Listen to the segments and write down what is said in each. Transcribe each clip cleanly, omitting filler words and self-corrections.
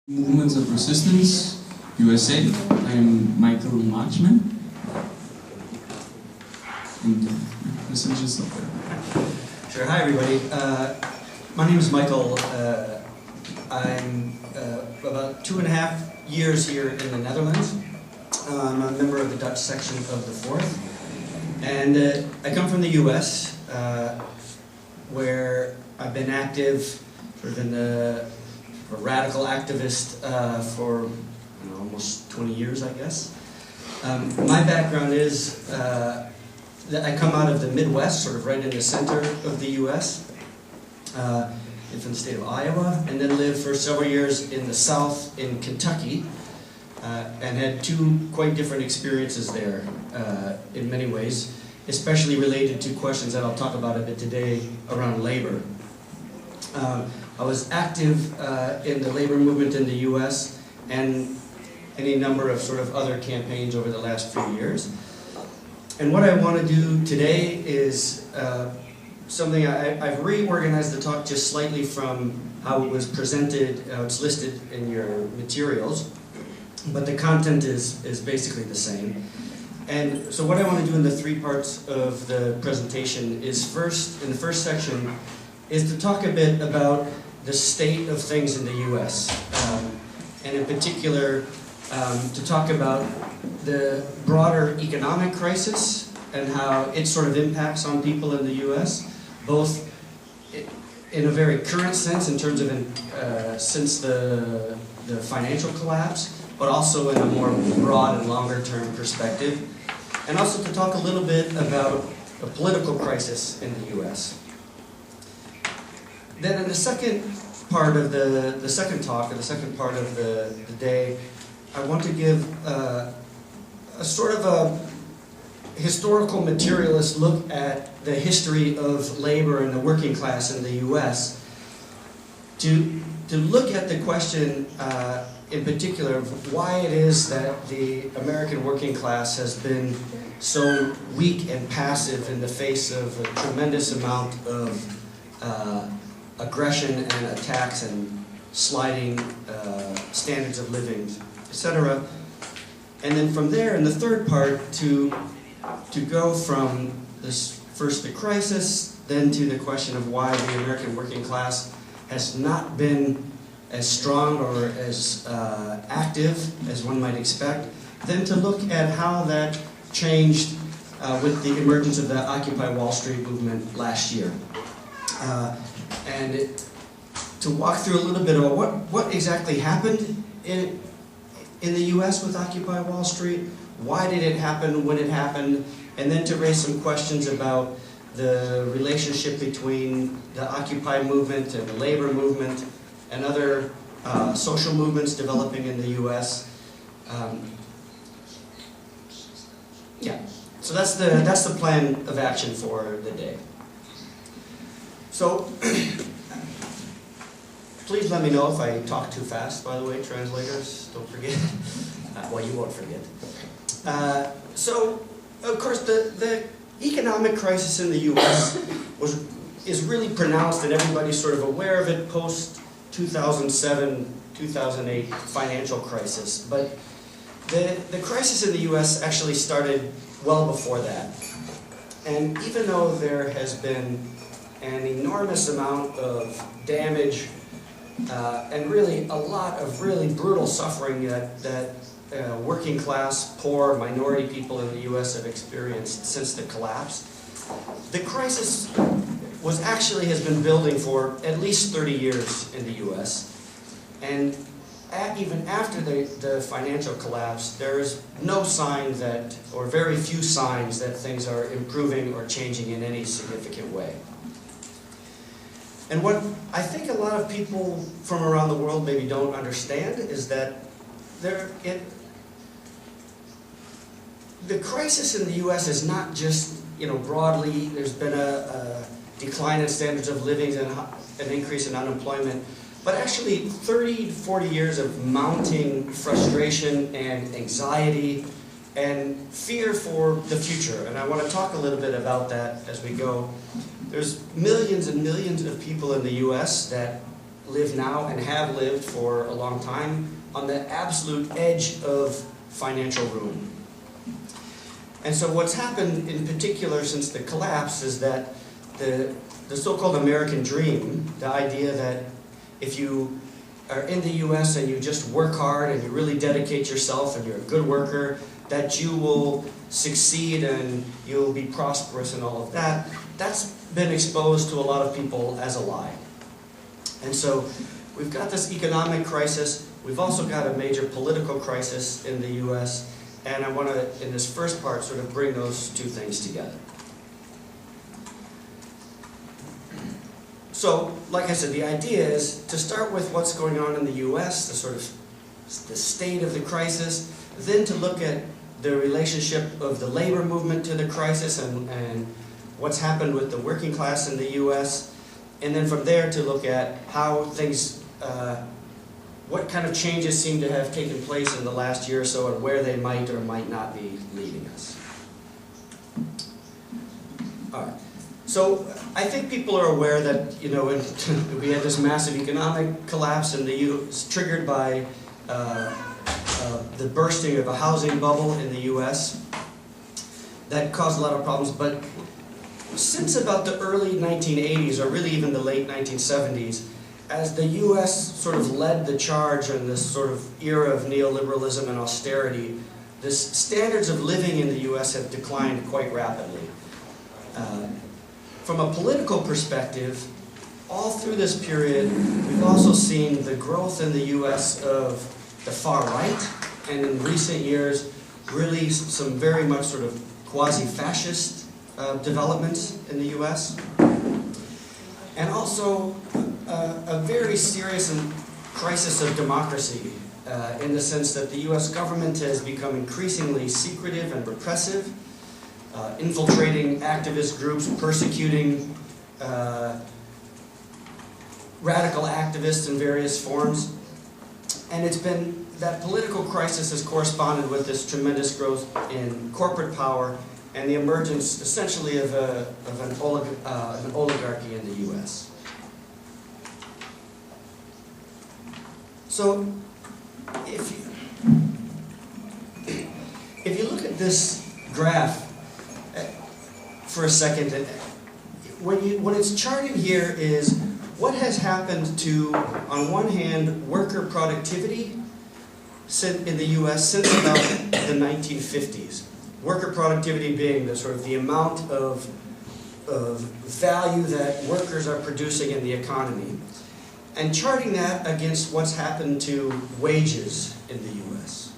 Movements of Resistance, USA. I'm Michael Marchman. And present yourself. Sure. Hi, everybody. My name is Michael. I'm about 2.5 years here in the Netherlands. I'm a member of the Dutch section of the Fourth. And I come from the US, where I've been active sort of in a radical activist for almost 20 years, I guess. My background is that I come out of the Midwest, sort of right in the center of the US, from the state of Iowa, and then lived for several years in the South in Kentucky, and had two quite different experiences there in many ways, especially related to questions that I'll talk about a bit today around labor. I was active in the labor movement in the US and any number of sort of other campaigns over the last few years. And what I want to do today is something I've reorganized the talk just slightly from how it was presented, how it's listed in your materials, but the content is basically the same. And so what I want to do in the three parts of the presentation is first, in the first section, is to talk a bit about the state of things in the US, and in particular to talk about the broader economic crisis and how it sort of impacts on people in the US, both in a very current sense in terms of since the financial collapse, but also in a more broad and longer term perspective, and also to talk a little bit about a political crisis in the US. Then in the second part of the second talk, or the second part of the day, I want to give a sort of a historical materialist look at the history of labor and the working class in the US, to look at the question in particular of why it is that the American working class has been so weak and passive in the face of a tremendous amount of aggression and attacks and sliding standards of living, etc. And then from there, in the third part, to go from this first the crisis, then to the question of why the American working class has not been as strong or as active as one might expect, then to look at how that changed with the emergence of the Occupy Wall Street movement last year. And to walk through a little bit about what exactly happened in the US with Occupy Wall Street, why did it happen when it happened, and then to raise some questions about the relationship between the Occupy movement and the labor movement and other social movements developing in the US. So that's the plan of action for the day. So, please let me know if I talk too fast, by the way, translators, don't forget. Well, you won't forget. So, of course, the economic crisis in the US is really pronounced, and everybody's sort of aware of it post-2007, 2008 financial crisis. But the crisis in the US actually started well before that. And even though there has been an enormous amount of damage and really a lot of really brutal suffering that working class, poor, minority people in the US have experienced since the collapse, the crisis has been building for at least 30 years in the US. And even after the financial collapse, there is no sign that, or very few signs that things are improving or changing in any significant way. And what I think a lot of people from around the world maybe don't understand is that the crisis in the US is not just, broadly, there's been a decline in standards of living and an increase in unemployment, but actually 30 to 40 years of mounting frustration and anxiety and fear for the future. And I want to talk a little bit about that as we go. There's millions and millions of people in the US that live now and have lived for a long time on the absolute edge of financial ruin. And so what's happened in particular since the collapse is that the so-called American dream, the idea that if you are in the US and you just work hard and you really dedicate yourself and you're a good worker, that you will succeed and you'll be prosperous and all of that, that's been exposed to a lot of people as a lie. And so we've got this economic crisis, we've also got a major political crisis in the US, and I want to, in this first part, sort of bring those two things together. So, like I said, the idea is to start with what's going on in the US, the sort of the state of the crisis, then to look at the relationship of the labor movement to the crisis and what's happened with the working class in the US, and then from there to look at how things, what kind of changes seem to have taken place in the last year or so and where they might or might not be leading us. All right. So I think people are aware that, you know, we had this massive economic collapse in the U.S. triggered by the bursting of a housing bubble in the U.S. that caused a lot of problems. But since about the early 1980s, or really even the late 1970s, as the U.S. sort of led the charge in this sort of era of neoliberalism and austerity, the standards of living in the U.S. have declined quite rapidly. From a political perspective, all through this period, we've also seen the growth in the U.S. of the far right, and in recent years, really some very much sort of quasi-fascist developments in the U.S. And also a very serious crisis of democracy in the sense that the U.S. government has become increasingly secretive and repressive, infiltrating activist groups, persecuting radical activists in various forms. And it's been, that political crisis has corresponded with this tremendous growth in corporate power and the emergence essentially of an oligarchy in the U.S. So, if you look at this graph for a second, what it's charting here is what has happened to, on one hand, worker productivity in the U.S. since about the 1950s. Worker productivity being the sort of the amount of value that workers are producing in the economy, and charting that against what's happened to wages in the U.S.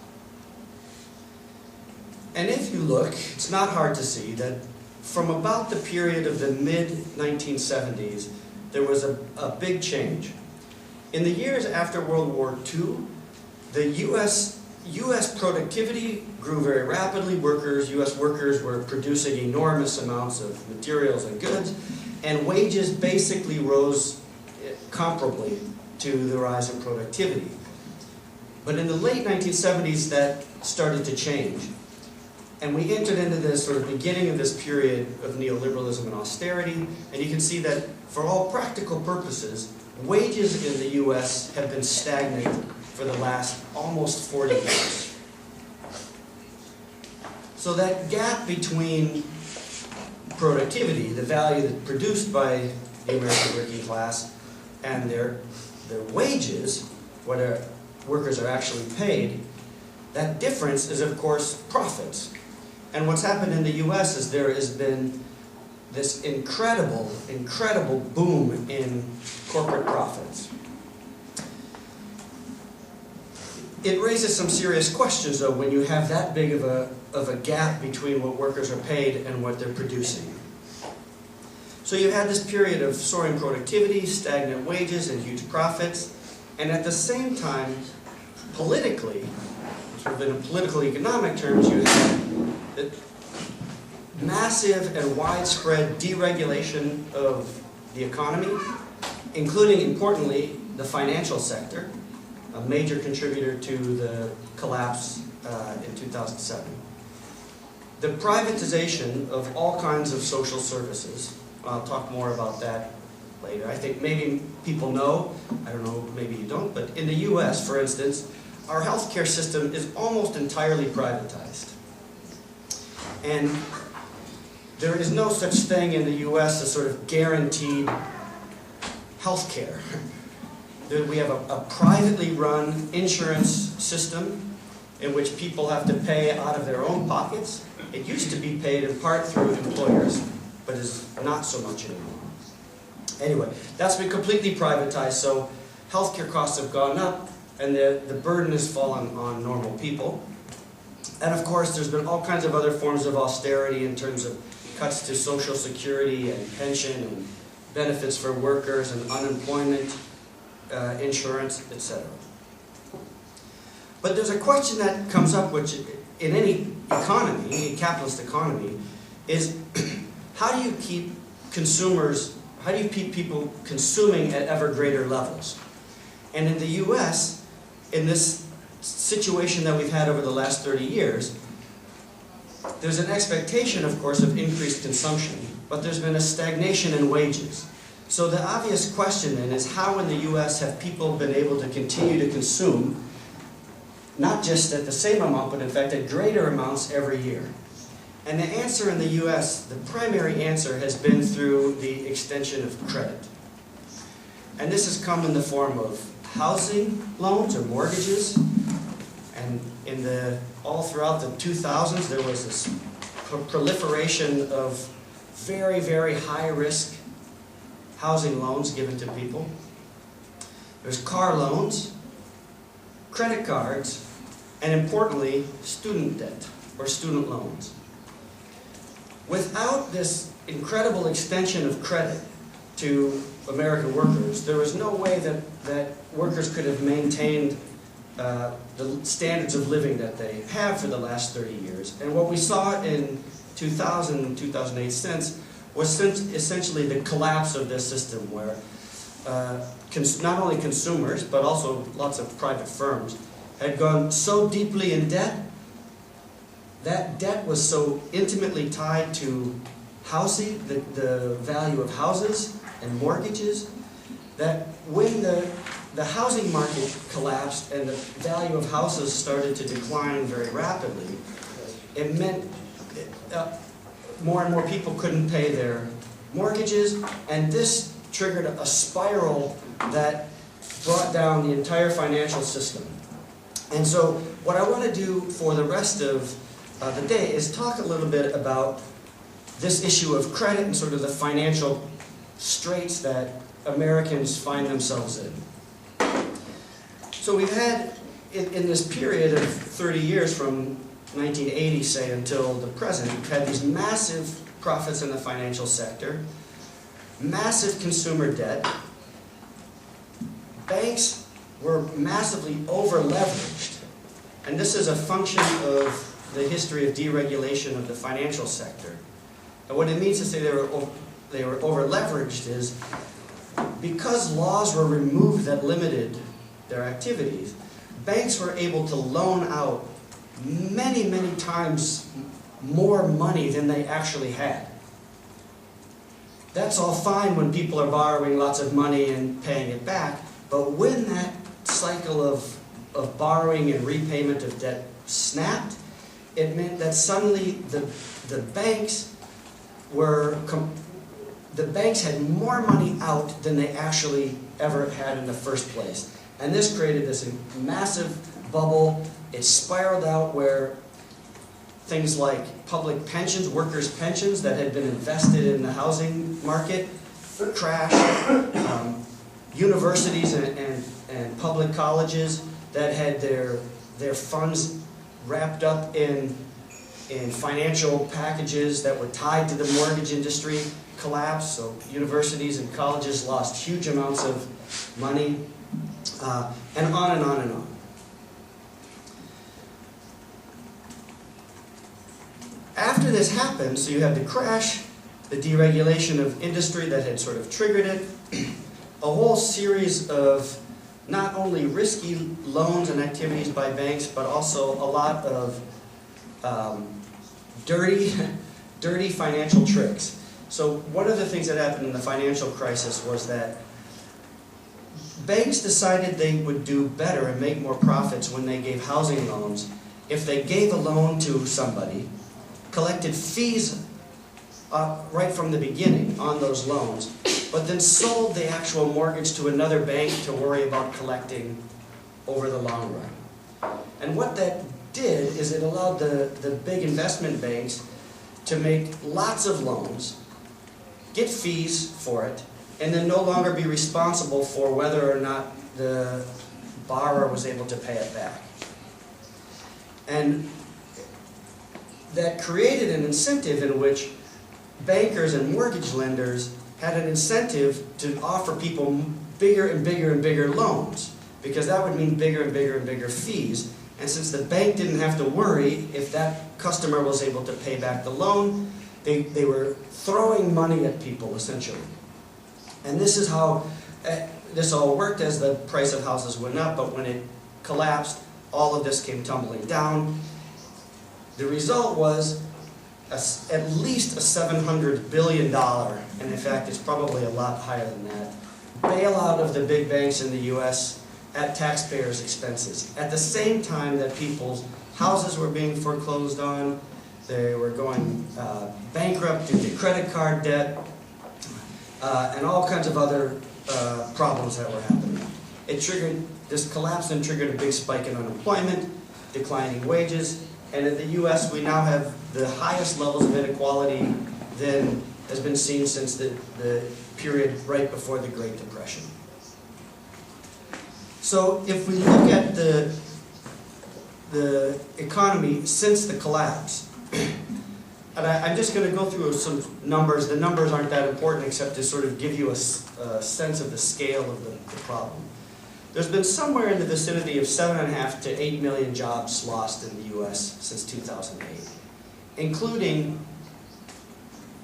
And if you look, it's not hard to see that from about the period of the mid-1970s, there was a big change. In the years after World War II, the U.S. productivity grew very rapidly. U.S. workers were producing enormous amounts of materials and goods, and wages basically rose comparably to the rise in productivity. But in the late 1970s, that started to change. And we entered into this sort of beginning of this period of neoliberalism and austerity, and you can see that for all practical purposes, wages in the U.S. have been stagnant for the last almost 40 years. So that gap between productivity, the value that's produced by the American working class, and their wages, what workers are actually paid, that difference is, of course, profits. And what's happened in the U.S. is there has been this incredible boom in corporate profits. It raises some serious questions, though, when you have that big of a gap between what workers are paid and what they're producing. So you had this period of soaring productivity, stagnant wages, and huge profits, and at the same time, politically, sort of in political economic terms, you had the massive and widespread deregulation of the economy, including, importantly, the financial sector, a major contributor to the collapse in 2007. The privatization of all kinds of social services, I'll talk more about that later. I think maybe people know, I don't know, maybe you don't, but in the US, for instance, our healthcare system is almost entirely privatized. And there is no such thing in the US as sort of guaranteed healthcare. We have a privately run insurance system in which people have to pay out of their own pockets. It used to be paid in part through employers, but is not so much anymore. Anyway, that's been completely privatized, so healthcare costs have gone up, and the burden has fallen on normal people. And of course, there's been all kinds of other forms of austerity in terms of cuts to Social Security and pension and benefits for workers and unemployment insurance, etc. But there's a question that comes up, which in any economy, any capitalist economy, is how do you keep consumers, how do you keep people consuming at ever greater levels? And in the US, in this situation that we've had over the last 30 years, there's an expectation, of course, of increased consumption, but there's been a stagnation in wages. So the obvious question then is how in the US have people been able to continue to consume, not just at the same amount, but in fact at greater amounts every year? And the answer in the US, the primary answer, has been through the extension of credit. And this has come in the form of housing loans or mortgages. And all throughout the 2000s, there was this proliferation of very, very high-risk housing loans given to people. There's car loans, credit cards, and importantly, student debt or student loans. Without this incredible extension of credit to American workers, there was no way that workers could have maintained the standards of living that they have for the last 30 years. And what we saw in 2000 and 2008 since was essentially the collapse of this system where not only consumers, but also lots of private firms had gone so deeply in debt. That debt was so intimately tied to housing, the value of houses and mortgages, that when the housing market collapsed and the value of houses started to decline very rapidly, it meant more and more people couldn't pay their mortgages, and this triggered a spiral that brought down the entire financial system. And so what I want to do for the rest of the day is talk a little bit about this issue of credit and sort of the financial straits that Americans find themselves in. So we've had, in this period of 30 years from 1980, say, until the present, we've had these massive profits in the financial sector, massive consumer debt. Banks were massively over-leveraged, and this is a function of the history of deregulation of the financial sector. And what it means to say they were over-leveraged is because laws were removed that limited their activities, banks were able to loan out many, many times more money than they actually had. That's all fine when people are borrowing lots of money and paying it back, but when that cycle of borrowing and repayment of debt snapped, it meant that suddenly the banks had more money out than they actually ever had in the first place. And this created this massive bubble. It spiraled out where things like public pensions, workers' pensions that had been invested in the housing market crashed. Universities and public colleges that had their funds wrapped up in financial packages that were tied to the mortgage industry collapsed. So universities and colleges lost huge amounts of money, and on and on and on. After this happened, so you had the crash, the deregulation of industry that had sort of triggered it, a whole series of not only risky loans and activities by banks, but also a lot of dirty financial tricks. So one of the things that happened in the financial crisis was that banks decided they would do better and make more profits when they gave housing loans if they gave a loan to somebody, collected fees right from the beginning on those loans, but then sold the actual mortgage to another bank to worry about collecting over the long run. And what that did is it allowed the big investment banks to make lots of loans, get fees for it, and then no longer be responsible for whether or not the borrower was able to pay it back. And that created an incentive in which bankers and mortgage lenders had an incentive to offer people bigger and bigger and bigger loans, because that would mean bigger and bigger and bigger fees. And since the bank didn't have to worry if that customer was able to pay back the loan, they were throwing money at people, essentially. And this is how this all worked as the price of houses went up, but when it collapsed, all of this came tumbling down. The result was at least a $700 billion, and in fact it's probably a lot higher than that, bailout of the big banks in the US at taxpayers' expenses. At the same time that people's houses were being foreclosed on, they were going bankrupt due to credit card debt, and all kinds of other problems that were happening. It triggered, this collapse and triggered a big spike in unemployment, declining wages, and in the US we now have the highest levels of inequality than has been seen since the period right before the Great Depression. So if we look at the economy since the collapse, and I'm just going to go through some numbers. The numbers aren't that important except to sort of give you a sense of the scale of the problem. There's been somewhere in the vicinity of 7.5 to 8 million jobs lost in the US since 2008, including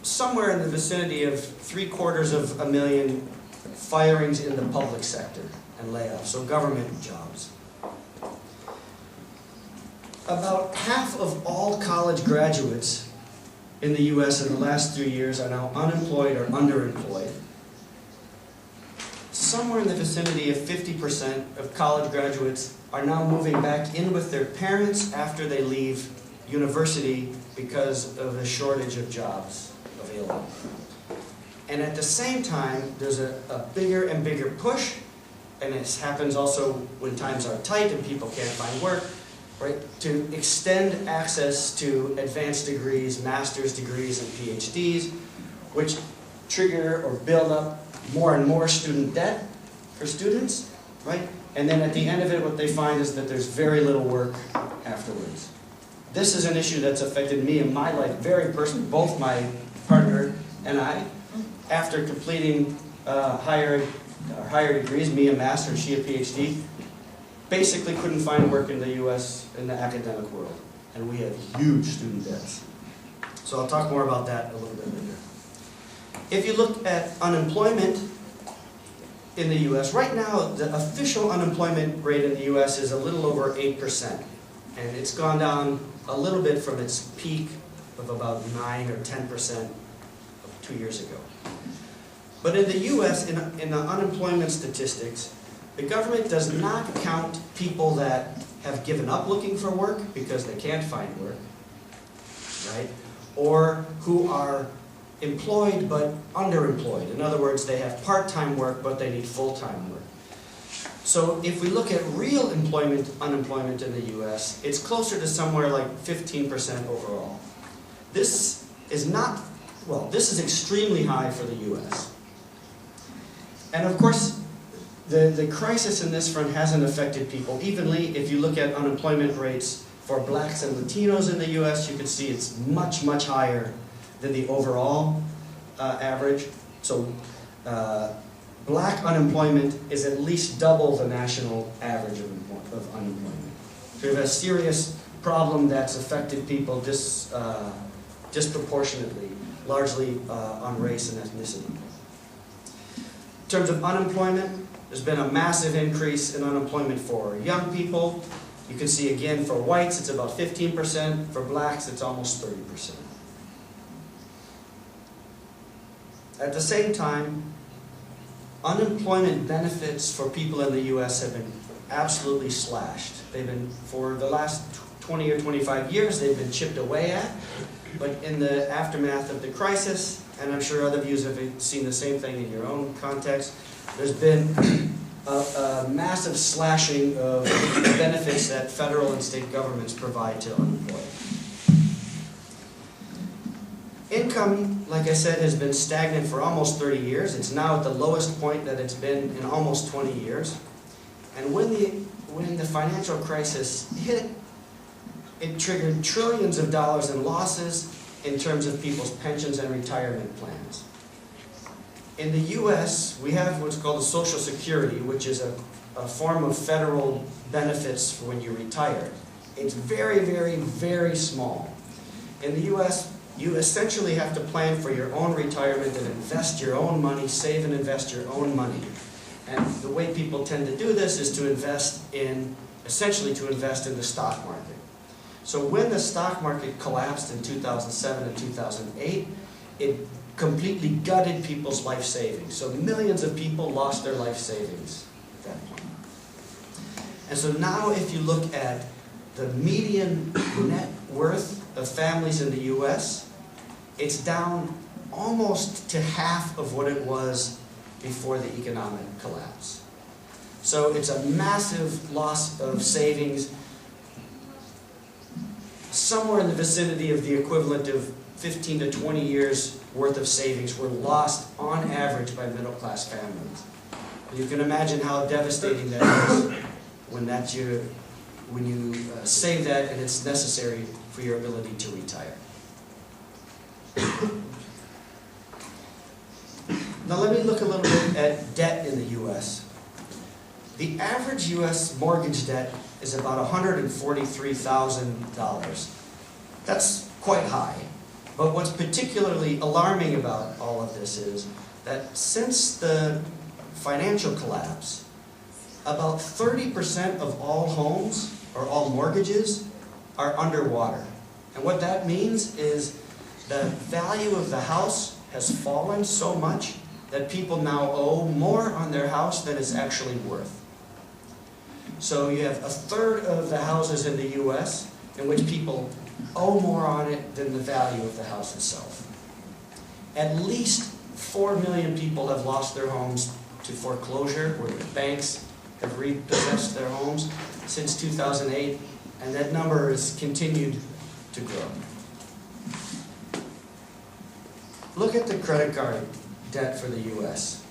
somewhere in the vicinity of 750,000 firings in the public sector and layoffs, so government jobs. About half of all college graduates in the US in the last 3 years are now unemployed or underemployed. Somewhere in the vicinity of 50% of college graduates are now moving back in with their parents after they leave university because of a shortage of jobs available. And at the same time, there's a bigger and bigger push, and this happens also when times are tight and people can't find work, right, to extend access to advanced degrees, master's degrees, and PhDs, which trigger or build up more and more student debt for students, right? And then at the end of it, what they find is that there's very little work afterwards. This is an issue that's affected me in my life very personally, both my partner and I. After completing higher degrees, me a master and she a PhD, basically couldn't find work in the US in the academic world. And we have huge student debts. So I'll talk more about that a little bit later. If you look at unemployment in the US, right now the official unemployment rate in the US is a little over 8%. And it's gone down a little bit from its peak of about 9 or 10% 2 years ago. But in the US, in the unemployment statistics, the government does not count people that have given up looking for work because they can't find work, right? Or who are employed but underemployed. In other words, they have part-time work but they need full-time work. So if we look at real unemployment in the US, it's closer to somewhere like 15% overall. This is not, well, this is extremely high for the US. And of course, the crisis in this front hasn't affected people evenly. If you look at unemployment rates for blacks and Latinos in the US, you can see it's much, much higher than the overall average. So black unemployment is at least double the national average of unemployment. So we have a serious problem that's affected people disproportionately, largely on race and ethnicity. In terms of unemployment, there's been a massive increase in unemployment for young people. You can see again for whites it's about 15%, for blacks it's almost 30%. At the same time, unemployment benefits for people in the U.S. have been absolutely slashed. They've been, for the last 20 or 25 years, they've been chipped away at. But in the aftermath of the crisis, and I'm sure other of you have seen the same thing in your own context, there's been a massive slashing of benefits that federal and state governments provide to unemployed. Income, like I said, has been stagnant for almost 30 years. It's now at the lowest point that it's been in almost 20 years. And when the financial crisis hit, it triggered trillions of dollars in losses in terms of people's pensions and retirement plans. In the U.S., we have what's called a Social Security, which is a form of federal benefits for when you retire. It's very, very, very small. In the U.S., you essentially have to plan for your own retirement and invest your own money, save and invest your own money. And the way people tend to do this is to invest in, essentially to invest in the stock market. So when the stock market collapsed in 2007 and 2008, it completely gutted people's life savings. So millions of people lost their life savings at that point. And so now if you look at the median net worth of families in the U.S., it's down almost to half of what it was before the economic collapse. So it's a massive loss of savings, somewhere in the vicinity of the equivalent of 15 to 20 years worth of savings were lost on average by middle-class families. You can imagine how devastating that is when you save that and it's necessary for your ability to retire. Now let me look a little bit at debt in the U.S. The average U.S. mortgage debt is about $143,000. That's quite high. But what's particularly alarming about all of this is that since the financial collapse, about 30% of all homes or all mortgages are underwater. And what that means is the value of the house has fallen so much that people now owe more on their house than it's actually worth. So you have a third of the houses in the U.S. in which people owe more on it than the value of the house itself. At least 4 million people have lost their homes to foreclosure, where the banks have repossessed their homes since 2008, and that number has continued to grow. Look at the credit card debt for the U.S.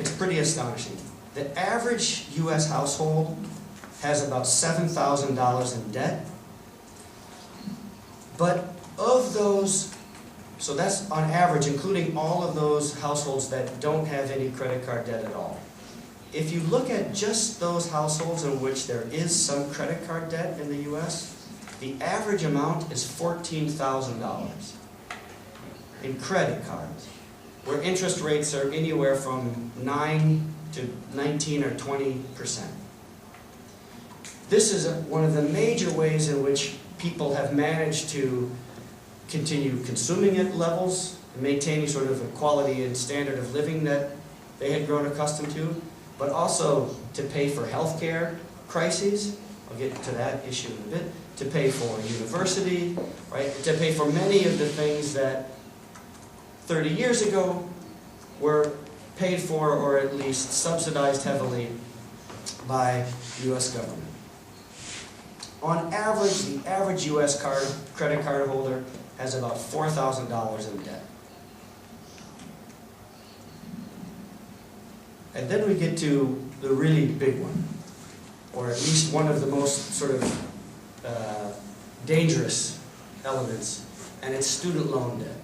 It's pretty astonishing. The average U.S. household has about $7,000 in debt. But of those, so that's on average, including all of those households that don't have any credit card debt at all. If you look at just those households in which there is some credit card debt in the U.S., the average amount is $14,000 in credit cards, where interest rates are anywhere from 9 to 19 or 20%. This is one of the major ways in which people have managed to continue consuming at levels, maintaining sort of a quality and standard of living that they had grown accustomed to, but also to pay for healthcare crises. I'll get to that issue in a bit. To pay for university, right? To pay for many of the things that 30 years ago were paid for or at least subsidized heavily by the U.S. government. On average, the average U.S. credit card holder has about $4,000 in debt. And then we get to the really big one, or at least one of the most sort of dangerous elements, and it's student loan debt.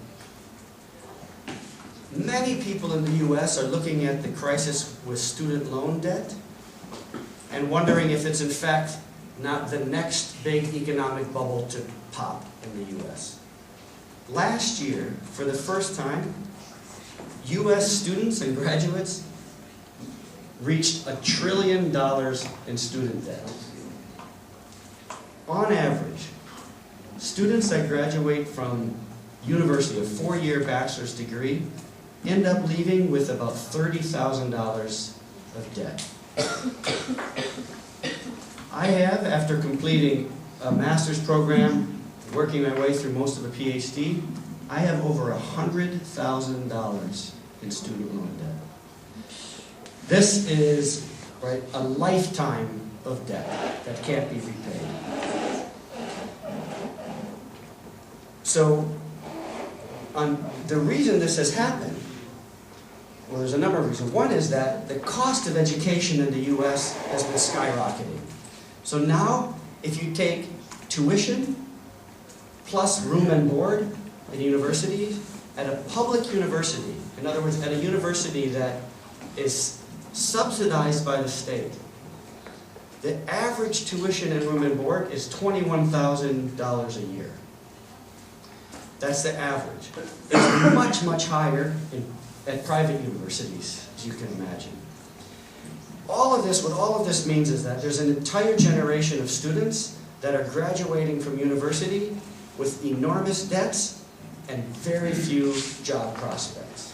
Many people in the U.S. are looking at the crisis with student loan debt and wondering if it's in fact not the next big economic bubble to pop in the U.S. Last year, for the first time, U.S. students and graduates reached $1 trillion in student debt. On average, students that graduate from university, a 4-year bachelor's degree, end up leaving with about $30,000 of debt. I have, after completing a master's program, working my way through most of a PhD, I have over $100,000 in student loan debt. This is, right, a lifetime of debt that can't be repaid. So, the reason this has happened, well, there's a number of reasons. One is that the cost of education in the US has been skyrocketing. So now, if you take tuition plus room and board in universities, at a public university, in other words, at a university that is subsidized by the state, the average tuition and room and board is $21,000 a year. That's the average. It's much, much higher at private universities, as you can imagine. What all of this means is that there's an entire generation of students that are graduating from university with enormous debts and very few job prospects.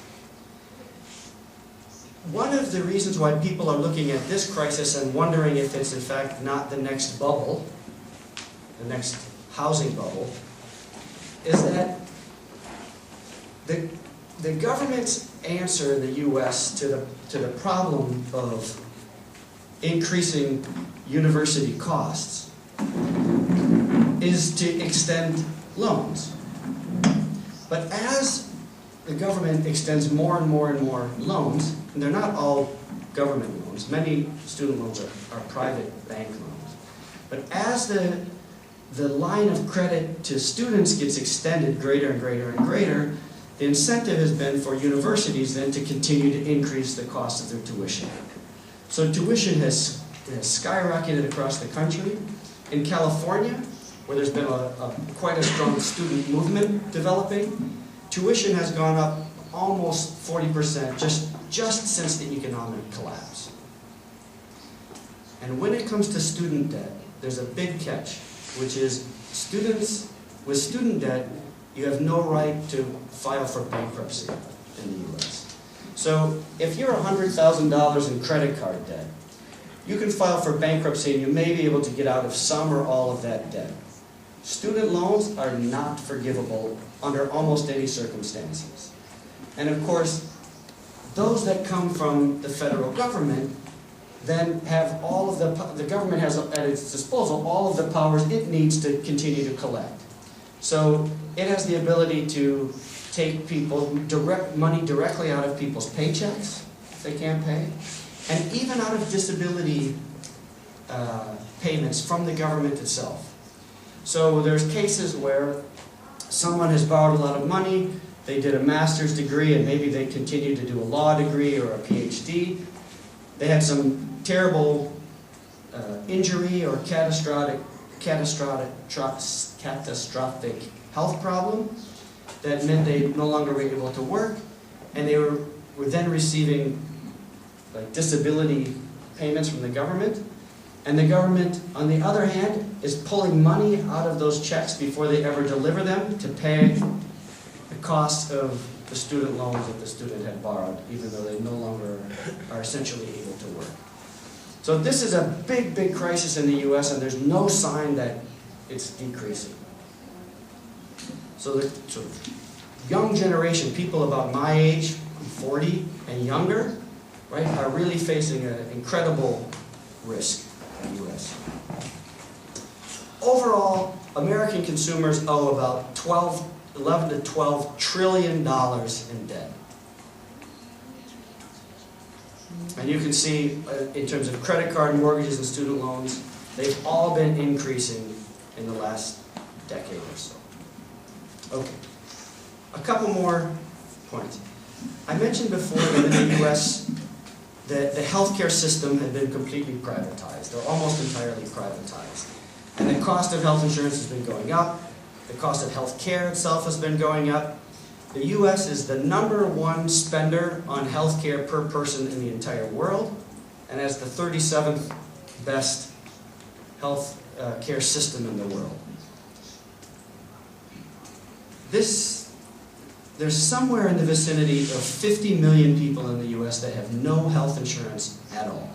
One of the reasons why people are looking at this crisis and wondering if it's in fact not the next bubble, the next housing bubble, is that the government's answer in the U.S. to the problem of increasing university costs is to extend loans. But as the government extends more and more and more loans, and they're not all government loans, many student loans are private bank loans, but as the line of credit to students gets extended greater and greater and greater, the incentive has been for universities then to continue to increase the cost of their tuition. So tuition has skyrocketed across the country. In California, where there's been quite a strong student movement developing, tuition has gone up almost 40% just since the economic collapse. And when it comes to student debt, there's a big catch, which is students with student debt, you have no right to file for bankruptcy in the U.S. So if you're $100,000 in credit card debt, you can file for bankruptcy and you may be able to get out of some or all of that debt. Student loans are not forgivable under almost any circumstances. And of course, those that come from the federal government then have all of the government has at its disposal all of the powers it needs to continue to collect. So it has the ability to take money directly out of people's paychecks if they can't pay, and even out of disability payments from the government itself. So there's cases where someone has borrowed a lot of money, they did a master's degree and maybe they continue to do a law degree or a PhD. They had some terrible injury or catastrophic health problem that meant they no longer were able to work, and they were then receiving like disability payments from the government. And the government, on the other hand, is pulling money out of those checks before they ever deliver them to pay the cost of the student loans that the student had borrowed, even though they no longer are essentially able to work. So this is a big, big crisis in the U.S., and there's no sign that it's decreasing. So the sort of young generation, people about my age, 40 and younger, right, are really facing an incredible risk in the U.S. Overall, American consumers owe about $11 to $12 trillion in debt. And you can see, in terms of credit card, mortgages, and student loans, they've all been increasing in the last decade or so. Okay, a couple more points. I mentioned before that in the U.S., the healthcare system had been completely privatized, or almost entirely privatized. And the cost of health insurance has been going up. The cost of health care itself has been going up. The U.S. is the #1 spender on health care per person in the entire world, and has the 37th best health care system in the world. This there's somewhere in the vicinity of 50 million people in the US that have no health insurance at all.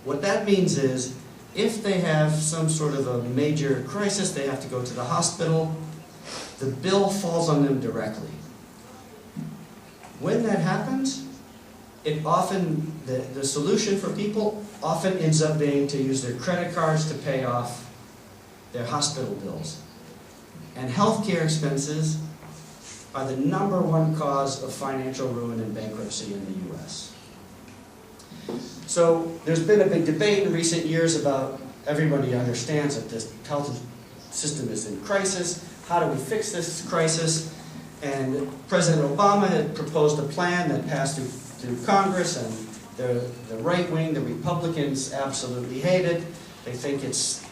What that means is, if they have some sort of a major crisis, they have to go to the hospital, the bill falls on them directly. When that happens, the solution for people often ends up being to use their credit cards to pay off their hospital bills. And healthcare expenses are the #1 cause of financial ruin and bankruptcy in the US. So there's been a big debate in recent years about, everybody understands that this health system is in crisis. How do we fix this crisis? And President Obama had proposed a plan that passed through Congress, and the right wing, the Republicans, absolutely hate it. They think it's,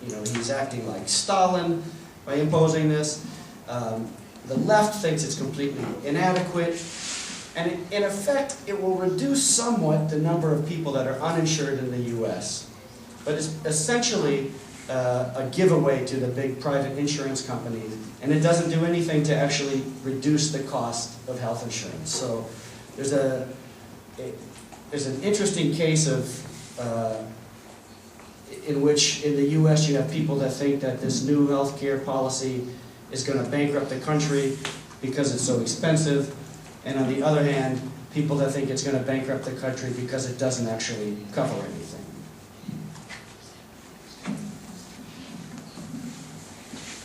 he's acting like Stalin by imposing this. The left thinks it's completely inadequate. And in effect, it will reduce somewhat the number of people that are uninsured in the US. But it's essentially a giveaway to the big private insurance companies, and it doesn't do anything to actually reduce the cost of health insurance. So there's an interesting case of in which in the US you have people that think that this new health care policy is going to bankrupt the country because it's so expensive, and on the other hand, people that think it's going to bankrupt the country because it doesn't actually cover anything.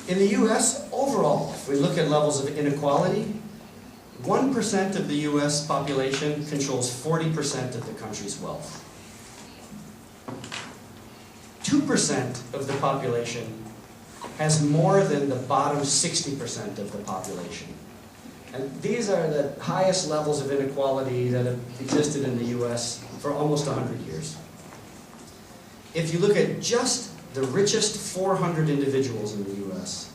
In the US, overall, if we look at levels of inequality, 1% of the US population controls 40% of the country's wealth. 2% of the population has more than the bottom 60% of the population. And these are the highest levels of inequality that have existed in the US for almost 100 years. If you look at just the richest 400 individuals in the US,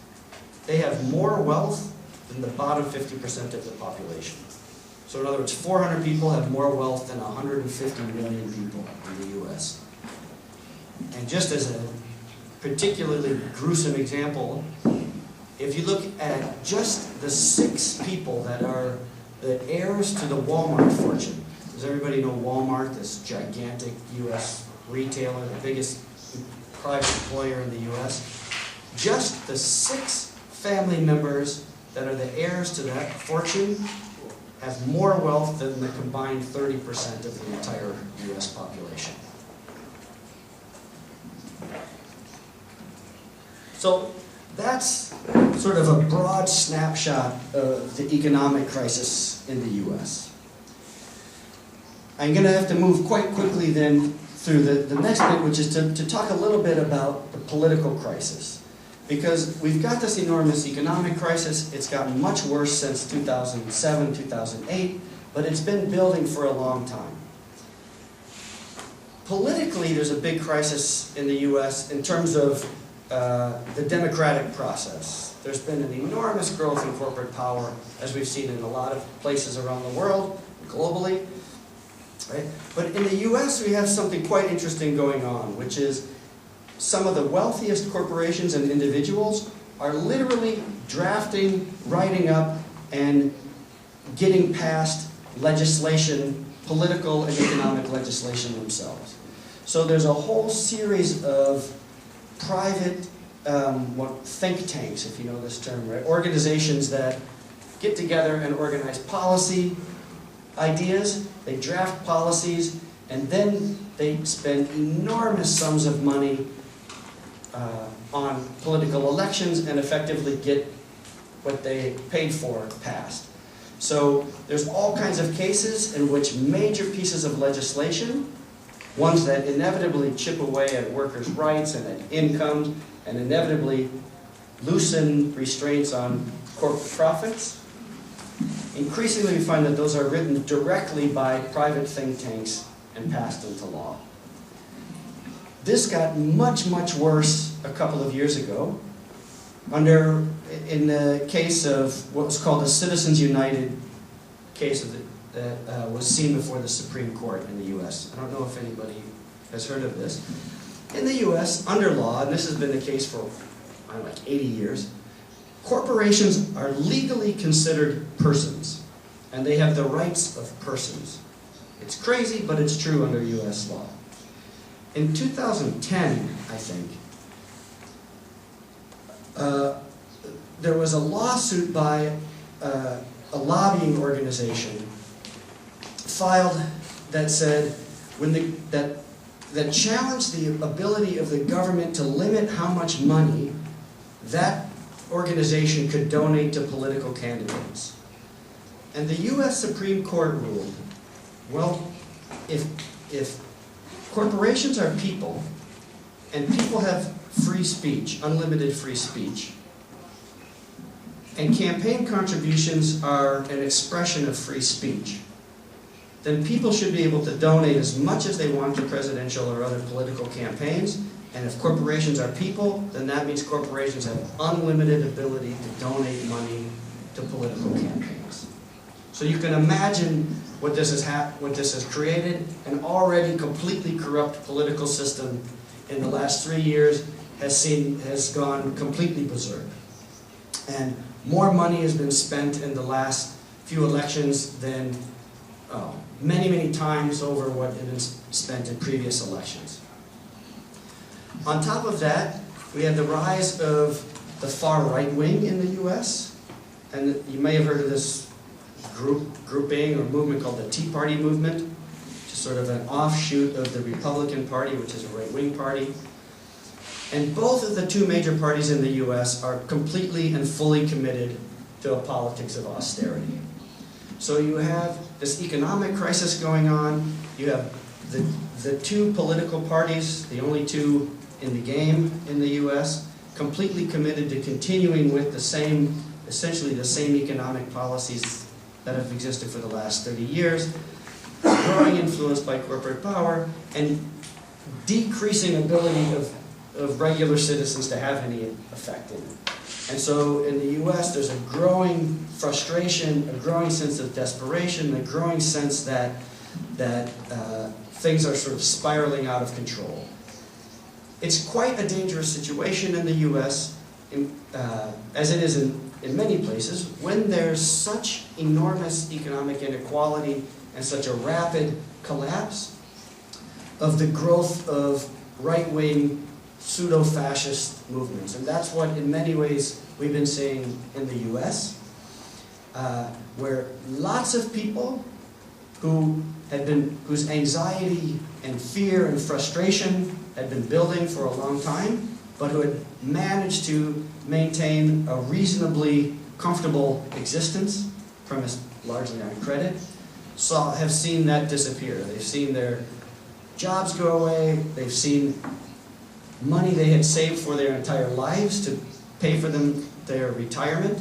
they have more wealth than the bottom 50% of the population. So in other words, 400 people have more wealth than 150 million people in the US. And just as a particularly gruesome example, if you look at just the 6 people that are the heirs to the Walmart fortune. Does everybody know Walmart, this gigantic US retailer, the biggest private employer in the US? Just the 6 family members that are the heirs to that fortune have more wealth than the combined 30% of the entire US population. So that's sort of a broad snapshot of the economic crisis in the US. I'm going to have to move quite quickly then through the next bit, which is to talk a little bit about the political crisis. Because we've got this enormous economic crisis. It's gotten much worse since 2007, 2008, but it's been building for a long time. Politically, there's a big crisis in the US in terms of the democratic process. There's been an enormous growth in corporate power, as we've seen in a lot of places around the world, globally. Right? But in the US, we have something quite interesting going on, which is some of the wealthiest corporations and individuals are literally drafting, writing up, and getting passed legislation, political and economic legislation themselves. So there's a whole series of private think tanks, if you know this term, right? Organizations that get together and organize policy ideas, they draft policies, and then they spend enormous sums of money on political elections and effectively get what they paid for passed. So there's all kinds of cases in which major pieces of legislation, ones that inevitably chip away at workers' rights and at incomes, and inevitably loosen restraints on corporate profits. Increasingly, we find that those are written directly by private think tanks and passed into law. This got much, much worse a couple of years ago in the case of what was called the Citizens United case that was seen before the Supreme Court in the US. I don't know if anybody has heard of this. In the US, under law, and this has been the case for like 80 years, corporations are legally considered persons, and they have the rights of persons. It's crazy, but it's true under US law. In 2010, I think, there was a lawsuit by a lobbying organization filed that said that challenged the ability of the government to limit how much money that organization could donate to political candidates. And the US Supreme Court ruled, well, if corporations are people, and people have free speech, unlimited free speech, and campaign contributions are an expression of free speech, then people should be able to donate as much as they want to presidential or other political campaigns. And if corporations are people, then that means corporations have unlimited ability to donate money to political campaigns. So you can imagine what this has created. An already completely corrupt political system in the last 3 years has gone completely berserk. And more money has been spent in the last few elections than many, many times over what had been spent in previous elections. On top of that, we had the rise of the far right wing in the US. And you may have heard of this grouping or movement called the Tea Party movement, which is sort of an offshoot of the Republican Party, which is a right-wing party. And both of the two major parties in the US are completely and fully committed to a politics of austerity. So you have this economic crisis going on, you have the two political parties, the only two in the game in the US, completely committed to continuing with essentially the same economic policies that have existed for the last 30 years, growing influence by corporate power, and decreasing ability of regular citizens to have any effect in it. And so in the US, there's a growing frustration, a growing sense of desperation, a growing sense that things are sort of spiraling out of control. It's quite a dangerous situation in the US, as it is in many places, when there's such enormous economic inequality and such a rapid collapse of the growth of right-wing pseudo-fascist movements. And that's what, in many ways, we've been seeing in the US, where lots of people whose anxiety and fear and frustration had been building for a long time, but who had managed to maintain a reasonably comfortable existence, premised largely on credit, have seen that disappear. They've seen their jobs go away, they've seen money they had saved for their entire lives to pay for their retirement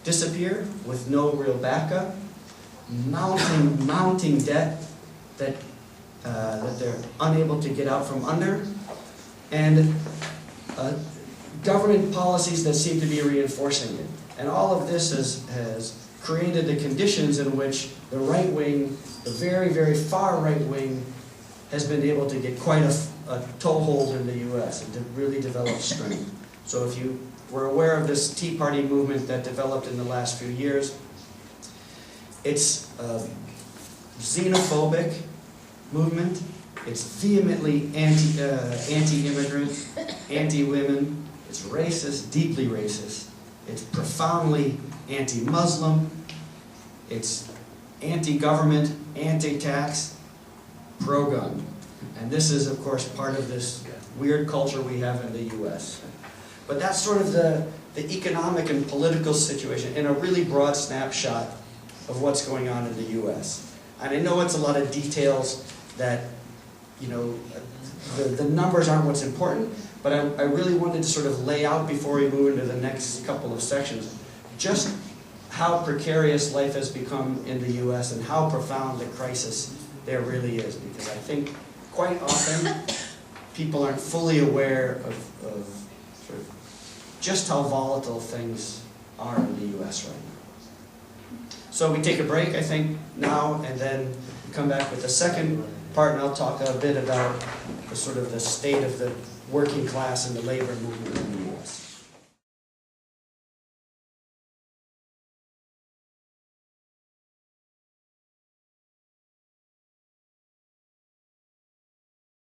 disappear with no real backup, mounting debt that they're unable to get out from under, and government policies that seem to be reinforcing it. And all of this has created the conditions in which the right wing, the very, very far right wing, has been able to get quite a toehold in the US and to really develop strength. So if you were aware of this Tea Party movement that developed in the last few years, it's a xenophobic movement. It's vehemently anti-immigrant, anti-women. It's racist, deeply racist. It's profoundly anti-Muslim. It's anti-government, anti-tax, pro-gun. And this is, of course, part of this weird culture we have in the US. But that's sort of the economic and political situation in a really broad snapshot of what's going on in the US. And I know it's a lot of details that, the numbers aren't what's important, but I really wanted to sort of lay out before we move into the next couple of sections just how precarious life has become in the US and how profound the crisis there really is. Because I think quite often people aren't fully aware of sort of just how volatile things are in the US right now. So we take a break, I think, now, and then come back with the second part, and I'll talk a bit about the state of the working class and the labor movement in the US.